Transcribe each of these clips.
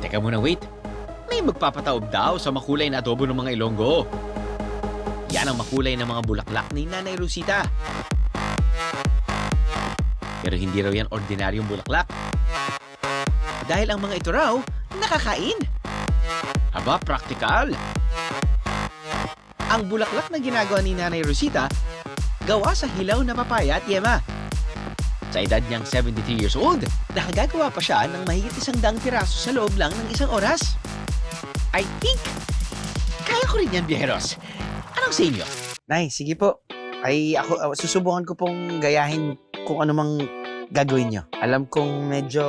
Teka muna, wait. May magpapataob daw sa makulay na adobo ng mga Ilonggo. Yan ang makulay ng mga bulaklak ni Nanay Rosita. Pero hindi raw yan ordinaryong bulaklak. Dahil ang mga ito raw, nakakain. Aba, praktikal. Ang bulaklak na ginagawa ni Nanay Rosita, gawa sa hilaw na papaya at yema. Sa edad niyang 73 years old, nakagagawa pa siya ng mahigit 100 piraso sa loob lang ng isang oras. I think, kaya ko rin yan, biyeros. Anong sa inyo? Nay, sige po. Ay, ako, susubukan ko pong gayahin kung ano mang gagawin nyo. Alam kong medyo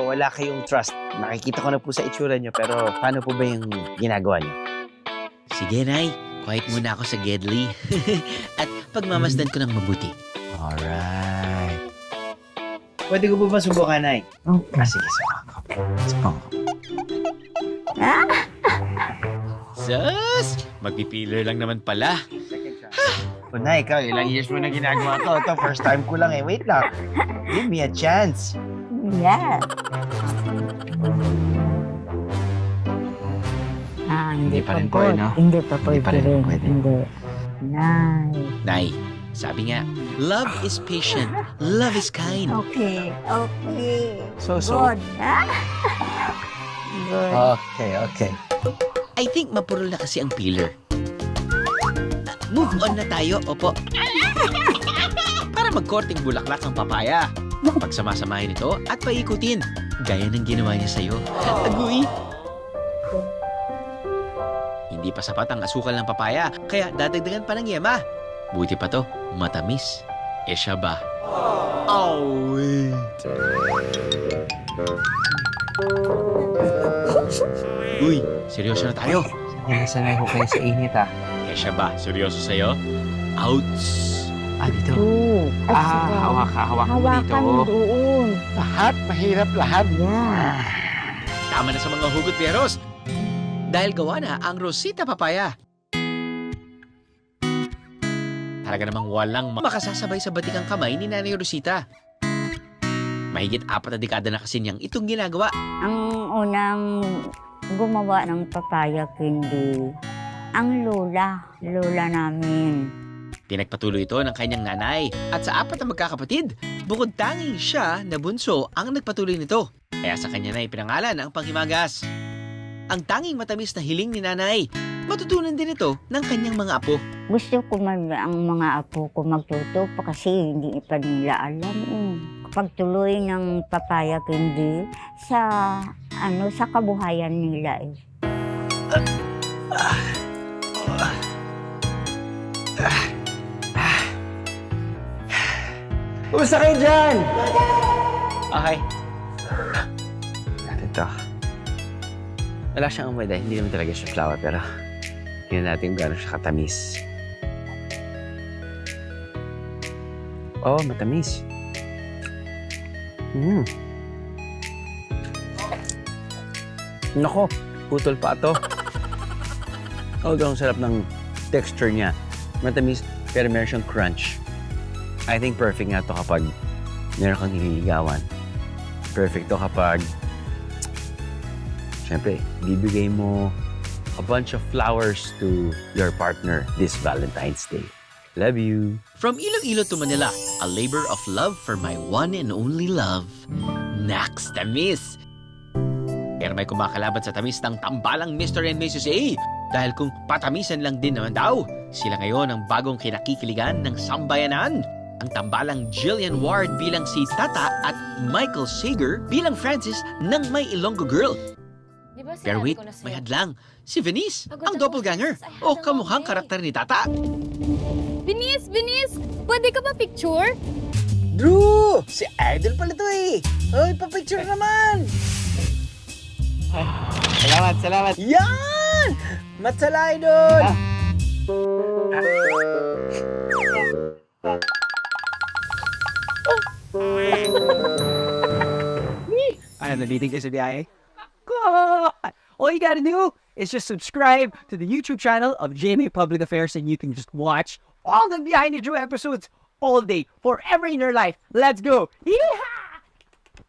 wala kayong trust. Nakikita ko na po sa itsura nyo, pero paano po ba yung ginagawa nyo? Sige, Nay. Quiet muna ako sa Gedli. At pagmamasdan ko ng mabuti. Alright. Pwede ko po ba subukan, Nay? Okay. Sige, subukan ko. Sus! Magpipiler lang naman pala. O, Nay, ikaw, ilang years mo na ginagawa to. Ito, first time ko lang eh. Wait lang. Give me a chance. Yeah. Hindi pa rin po, no? Hindi pa po Hindi pa rin rin. pwede. Hindi. Nay. Nay, sabi nga, love is patient, love is kind. Okay. Okay. So. Good. Good. Okay. I think mapurol na kasi ang peeler. Move on na tayo, opo. Para magkorting bulaklak ang papaya. Pagsamasamahin ito at paikutin, gaya ng ginawa niya sa'yo. Agoy! Hindi pa sapat ang asukal ng papaya, kaya dadagdagan pa ng yema. Buti pa to, matamis. Eh siya ba? Oh, Uy, seryoso na tayo. Sanay ko kayo sa init, ah. Eh siya ba? Seryoso sa'yo? Ouch! Dito. Two. Hawak mo dito. Hawakan mo doon. Lahat, mahirap lahat. Yeah. Tama na sa mga hugot, Pieros. Dahil gawa na ang Rosita Papaya. Talaga namang walang makasasabay sa batikang kamay ni Nanay Rosita. Mahigit 4 na dekada na kasi niyang itong ginagawa. Ang unang gumawa ng papaya candy, ang lola namin. Pinagpatuloy ito ng kanyang nanay. At sa 4 na magkakapatid, bukod tanging siya na bunso ang nagpatuloy nito. Kaya sa kanya na ipinangalan ang panghimagas. Ang tanging matamis na hiling ni nanay, matutunan din ito ng kanyang mga apo. Gusto ko ang mga apo ko magtuto pa kasi hindi pa nila alam. Kapag tuloy ng papaya candy sa kabuhayan nila eh. Kumusta kayo dyan? Okay. Ito. Wala siyang amoy dahil hindi naman talaga siya flower, pero tingnan natin kung gano'n siya katamis. Oh, matamis. Nako, putol pa ito. Ang sarap ng texture niya. Matamis, pero meron siyang crunch. I think perfect nga ito kapag meron kang nililigawan. Perfect to kapag siyempre, bibigay mo a bunch of flowers to your partner this Valentine's Day. Love you. From Iloilo to Manila, a labor of love for my one and only love. Nax, tamis! Pero may kumakalaban sa tamis ng tambalang Mr. and Mrs. A. Dahil kung patamisan lang din naman daw, sila ngayon ang bagong kinakikiligan ng sambayanan. Ang tambalang Jillian Ward bilang si Tata at Michael Sager bilang Francis ng May Ilonggo Girl. Pero wait, may hadlang. Si Venice, ang doppelganger. O kamukhang karakter ni Tata. Binis! Pwede ka ba picture? Drew! Si Idol pala to eh. Oy, pa-picture naman! Salamat. Yan! Matsala, Idol! Ano, nalilig ka sa biyahe? God! All you gotta do is just subscribe to the YouTube channel of GMA Public Affairs and you can just watch all the Behind the Drew episodes all day, forever in your life. Let's go! Yeehaw!